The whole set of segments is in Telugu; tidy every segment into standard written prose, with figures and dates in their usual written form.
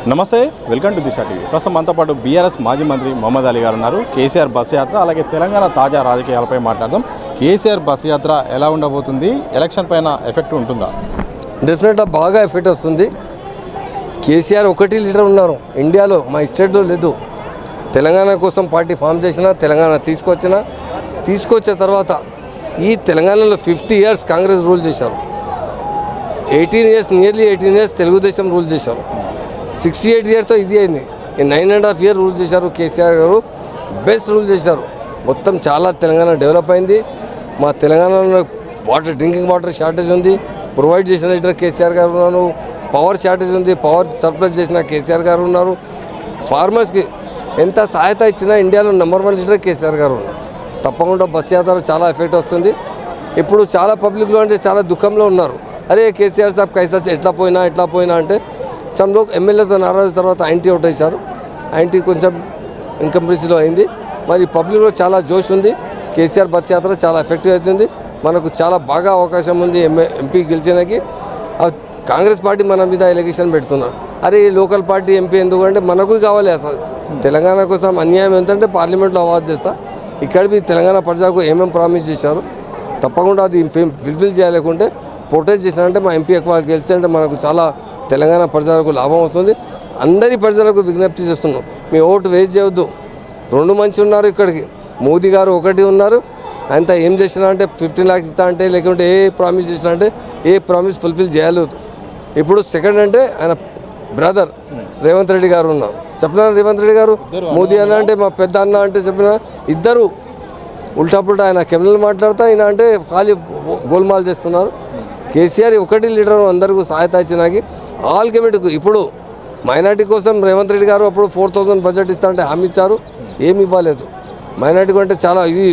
నమస్తే, వెల్కమ్ టు దిశ టీవీ. ప్రస్తుతం మనతో పాటు బీఆర్ఎస్ మాజీ మంత్రి మొహమ్మద్ అలీ గారు ఉన్నారు. కేసీఆర్ బస్ యాత్ర అలాగే తెలంగాణ తాజా రాజకీయాలపై మాట్లాడదాం. కేసీఆర్ బస్ యాత్ర ఎలా ఉండబోతుంది? ఎలక్షన్ పైన ఎఫెక్ట్ ఉంటుందా? డెఫినెట్గా బాగా ఎఫెక్ట్ వస్తుంది. కేసీఆర్ ఒకటి లీడర్ ఉన్నారు ఇండియాలో, మా స్టేట్లో లేదు. తెలంగాణ కోసం పార్టీ ఫామ్ చేసిన, తెలంగాణ తీసుకొచ్చిన తర్వాత ఈ తెలంగాణలో 50 years కాంగ్రెస్ రూల్ చేశారు. 18 years, nearly 18 years Telugu Desam rule చేశారు. 68 yearsతో ఇది అయింది. 9.5 years రూల్ చేశారు కేసీఆర్ గారు. బెస్ట్ రూల్ చేశారు. మొత్తం చాలా తెలంగాణ డెవలప్ అయింది. మా తెలంగాణలో డ్రింకింగ్ వాటర్ షార్టేజ్ ఉంది, ప్రొవైడ్ చేసిన లీడర్ కేసీఆర్ గారు ఉన్నారు. పవర్ షార్టేజ్ ఉంది, పవర్ సర్ప్లస్ చేసిన కేసీఆర్ గారు ఉన్నారు. ఫార్మర్స్కి ఎంత సహాయత ఇచ్చినా ఇండియాలో నెంబర్ 1 లీడర్ కేసీఆర్ గారు ఉన్నారు. తప్పకుండా బస్ యాత్ర చాలా ఎఫెక్ట్ వస్తుంది. ఇప్పుడు చాలా పబ్లిక్లో అంటే చాలా దుఃఖంలో ఉన్నారు. అరే కేసీఆర్ సాబ్ కైసా ఎట్లా పోయినా అంటే సమ్ లోక్ ఎమ్మెల్యేతో నారాజు తర్వాత ఐఎన్టీ అవుట్ వేశారు. ఐఎన్టీ కొంచెం ఇన్కంప్లీట్లో అయింది. మరి పబ్లిక్లో చాలా జోష్ ఉంది. కేసీఆర్ బస్ యాత్ర చాలా ఎఫెక్టివ్ అవుతుంది. మనకు చాలా బాగా అవకాశం ఉంది ఎంపీ గెలిచేదానికి. కాంగ్రెస్ పార్టీ మన మీద ఎలిగేషన్ పెడుతున్నారు. అరే ఈ లోకల్ పార్టీ ఎంపీ ఎందుకంటే మనకు కావాలి. అసలు తెలంగాణ కోసం అన్యాయం ఎంతంటే పార్లమెంట్లో అవాజ్ చేస్తా. ఇక్కడ మీ తెలంగాణ ప్రజలకు ఏమేమి ప్రామిస్ చేశారు తప్పకుండా అది ఫుల్ఫిల్ చేయలేకుంటే ప్రొటెస్ట్ చేసినారంటే మా ఎంపీ ఎక్కువ గెలిస్తే అంటే మనకు చాలా తెలంగాణ ప్రజలకు లాభం వస్తుంది. అందరి ప్రజలకు విజ్ఞప్తి చేస్తున్నాం, మీ ఓటు వేస్ట్ చేయవద్దు. 2 మంచి ఉన్నారు ఇక్కడికి. మోదీ గారు ఒకటి ఉన్నారు. ఆయనతో ఏం చేసినా అంటే 15 lakhs ఇస్తా అంటే, లేకుంటే ఏ ప్రామిస్ చేసినా అంటే ఏ ప్రామిస్ ఫుల్ఫిల్ చేయలేదు. ఇప్పుడు సెకండ్ అంటే ఆయన బ్రదర్ రేవంత్ రెడ్డి గారు ఉన్నారు. చెప్పిన రేవంత్ రెడ్డి గారు మోదీ అన్న అంటే మా పెద్ద అన్న అంటే చెప్పిన ఇద్దరు ఉల్టాపుల్టా. ఆయన కెమెరాలు మాట్లాడుతూ ఈయన అంటే ఖాళీ గోల్మాల్ చేస్తున్నారు. కేసీఆర్ ఒకటి లీడర్ అందరికీ సహాయత ఇచ్చినాకి ఆల్ కమిటీకు. ఇప్పుడు మైనార్టీ కోసం రేవంత్ రెడ్డి గారు అప్పుడు 4,000 బడ్జెట్ ఇస్తా అంటే హామీ ఇచ్చారు, ఏమి ఇవ్వలేదు. మైనార్టీ అంటే చాలా ఇది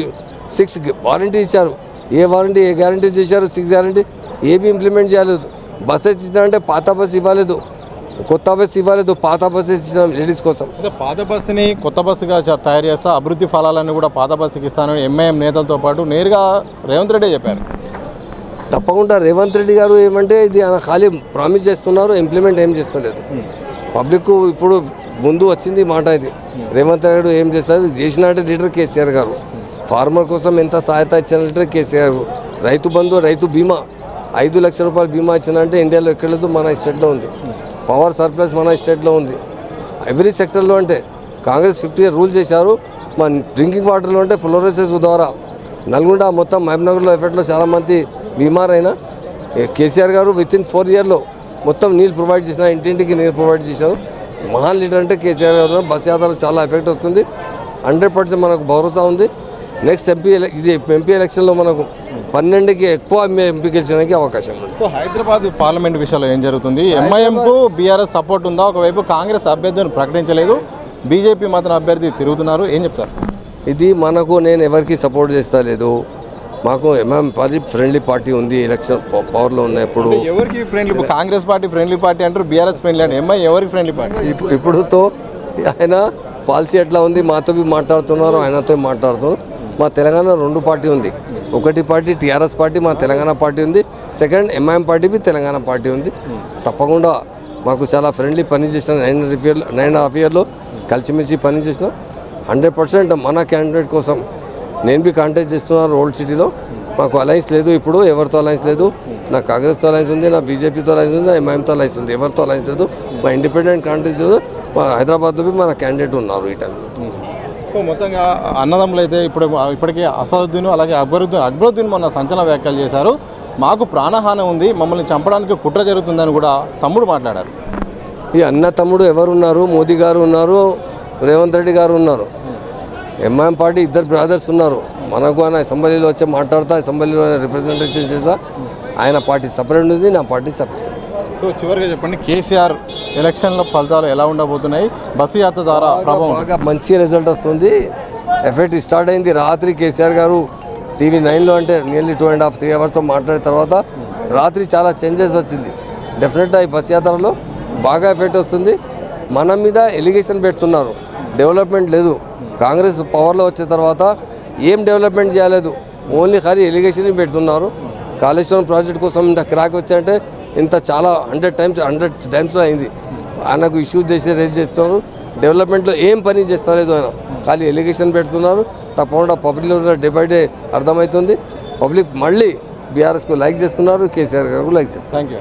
6 వారంటీ ఇచ్చారు. ఏ గ్యారంటీ చేశారు? 6 గ్యారంటీ ఏమి ఇంప్లిమెంట్ చేయలేదు. బస్సెస్ ఇచ్చినారంటే పాత బస్సు ఇవ్వలేదు, కొత్త బస్సు ఇవ్వలేదు. పాత బస్సెస్ ఇచ్చినాం లేడీస్ కోసం. పాత బస్సుని కొత్త బస్సుగా తయారు చేస్తా, అభివృద్ధి ఫలాలన్నీ కూడా పాత బస్సుకి ఇస్తానని ఎంఐఎం నేతలతో పాటు నేరుగా రేవంత్ రెడ్డి చెప్పారు. తప్పకుండా రేవంత్ రెడ్డి గారు ఏమంటే ఇది ఆయన ఖాళీ ప్రామిస్ చేస్తున్నారు, ఇంప్లిమెంట్ ఏం చేస్తలేదు. పబ్లిక్ ఇప్పుడు ముందు వచ్చింది మాట ఇది. రేవంత్ రెడ్డి ఏం చేస్తారు? చేసినట్టే లీడర్ కేసీఆర్ గారు. ఫార్మర్ కోసం ఎంత సహాయత ఇచ్చిన లీడర్ కేసీఆర్ గారు. రైతు బంధు, రైతు బీమా 5 లక్షల రూపాయలు బీమా ఇచ్చినంటే ఇండియాలో ఎక్కడ లేదు, మన స్టేట్లో ఉంది. పవర్ సర్ప్లస్ మన స్టేట్లో ఉంది. ఎవ్రీ సెక్టర్లో అంటే కాంగ్రెస్ 50 years రూల్ చేశారు. మన డ్రింకింగ్ వాటర్లో అంటే ఫ్లోరోసిస్ ద్వారా నల్గొండ మొత్తం మహబూబ్నగర్లో ఎఫెక్ట్లో చాలామంది బీమార్ అయినా కేసీఆర్ గారు వితిన్ 4 yearsలో మొత్తం నీళ్ళు ప్రొవైడ్ చేసిన, ఇంటింటికి నీళ్ళు ప్రొవైడ్ చేశారు. మహాన్ లీడర్ అంటే కేసీఆర్ గారు. బస్ యాత్ర చాలా ఎఫెక్ట్ వస్తుంది. 100% మనకు భరోసా ఉంది. నెక్స్ట్ ఎంపీ ఎలక్షన్లో మనకు 12కి ఎక్కువ ఎంపీ గెలిచడానికి అవకాశం ఉంది. హైదరాబాద్ పార్లమెంట్ విషయంలో ఏం జరుగుతుంది? ఎంఐఎంకు బీఆర్ఎస్ సపోర్ట్ ఉందా? ఒకవైపు కాంగ్రెస్ అభ్యర్థిని ప్రకటించలేదు, బీజేపీ మాత్రం అభ్యర్థి తిరుగుతున్నారు. ఏం చెప్తారు? ఇది మనకు నేను ఎవరికి సపోర్ట్ చేస్తా లేదు. మాకు ఎంఐఎం పార్టీ ఫ్రెండ్లీ పార్టీ ఉంది. ఎలక్షన్ పవర్లో ఉన్నప్పుడు ఎవరికి friendly? Congress party friendly party అంటారు, బీఆర్ఎస్ ఫ్రెండ్లీ అంటే ఎంఐ ఎవరికి ఫ్రెండ్లీ పార్టీ? ఇప్పుడుతో ఆయన పాలసీ ఎట్లా ఉంది, మాతో మాట్లాడుతున్నారు, ఆయనతో మాట్లాడుతున్నారు. మా తెలంగాణ 2 పార్టీ ఉంది. ఒకటి పార్టీ టీఆర్ఎస్ పార్టీ, మా తెలంగాణ పార్టీ ఉంది. Second MIM party Telangana party ఉంది. తప్పకుండా మాకు చాలా ఫ్రెండ్లీ పని చేసిన 9.5 yearsలో కలిసిమెలిసి పని చేసిన 100% మన క్యాండిడేట్ కోసం నేను కాంటాక్ట్ చేస్తున్నాను. ఓల్డ్ సిటీలో మాకు అలయన్స్ లేదు, ఇప్పుడు ఎవరితో అలయన్స్ లేదు. నా కాంగ్రెస్తో అలయన్స్ ఉంది, నా బీజేపీతో అలయన్స్ ఉంది, ఎంఐఎంతో అలయన్స్ ఉంది. ఎవరితో అలయన్స్ లేదు. మా ఇండిపెండెంట్ కాంటాక్ట్ లేదు. మా హైదరాబాద్లో మన క్యాండిడేట్ ఉన్నారు ఈ టైంలో. సో మొత్తంగా అన్నదమ్ములు అయితే ఇప్పటికీ అసదుద్దీన్ అలాగే అక్బరుద్దీన్ మొన్న సంచలన వ్యాఖ్యలు చేశారు. మాకు ప్రాణహాని ఉంది, మమ్మల్ని చంపడానికి కుట్ర జరుగుతుందని కూడా తమ్ముడు మాట్లాడారు. ఈ అన్న తమ్ముడు ఎవరు ఉన్నారు? మోదీ గారు ఉన్నారు, రేవంత్ రెడ్డి గారు ఉన్నారు. ఎంఐఎం పార్టీ 2 brothers ఉన్నారు. మనకు ఆయన అసెంబ్లీలో వచ్చి మాట్లాడుతా, అసెంబ్లీలో రిప్రజెంటేషన్ చేస్తా. ఆయన పార్టీ సపరేట్ ఉంది, నా పార్టీ సపరేట్. సో చివరిగా చెప్పండి, కేసీఆర్ ఎలక్షన్ల ఫలితాలు ఎలా ఉండబోతున్నాయి? బస్సు యాత్ర ద్వారా ప్రభావం బాగా మంచి రిజల్ట్ వస్తుంది. ఎఫెక్ట్ స్టార్ట్ అయింది. రాత్రి కేసీఆర్ గారు టీవీ 9లో అంటే నియర్లీ 2.5-3 hours మాట్లాడిన తర్వాత రాత్రి చాలా చేంజెస్ వచ్చింది. డెఫినెట్గా ఈ బస్ యాత్రలో బాగా ఎఫెక్ట్ వస్తుంది. మన మీద ఎలిగేషన్ పెడుతున్నారు, డెవలప్మెంట్ లేదు. కాంగ్రెస్ పవర్లో వచ్చిన తర్వాత ఏం డెవలప్మెంట్ చేయలేదు, ఓన్లీ ఖాళీ ఎలిగేషన్ పెడుతున్నారు. కాళేశ్వరం ప్రాజెక్ట్ కోసం ఇంత క్రాక్ వచ్చాయంటే ఇంత చాలా 100 times అయింది. ఆయనకు ఇష్యూస్ చేసి రేజ్ చేస్తున్నారు. డెవలప్మెంట్లో ఏం పని చేస్తలేదు ఆయన, ఖాళీ ఎలిగేషన్ పెడుతున్నారు. తప్పకుండా పబ్లిక్లో డే బై డే అర్థమవుతుంది. పబ్లిక్ మళ్ళీ బీఆర్ఎస్కు లైక్ చేస్తున్నారు, కేసీఆర్ గారు లైక్ చేస్తున్నారు. Thank you.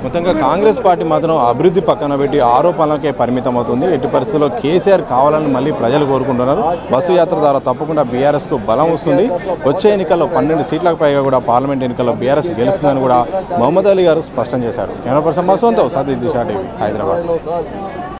మొత్తంగా కాంగ్రెస్ పార్టీ మాత్రం అభివృద్ధి పక్కన పెట్టి ఆరోపణలకే పరిమితం అవుతుంది. ఎట్టి పరిస్థితుల్లో కేసీఆర్ కావాలని మళ్ళీ ప్రజలు కోరుకుంటున్నారు. బస్సు యాత్ర ద్వారా తప్పకుండా బీఆర్ఎస్కు బలం వస్తుంది. వచ్చే ఎన్నికల్లో 12 సీట్లకు పైగా కూడా పార్లమెంట్ ఎన్నికల్లో బీఆర్ఎస్ గెలుస్తుందని కూడా మహమ్మద్ అలీ గారు స్పష్టం చేశారు. కెమెరా పర్సన్ మసూంతో సతీష్ దిశా టీవీ, హైదరాబాద్.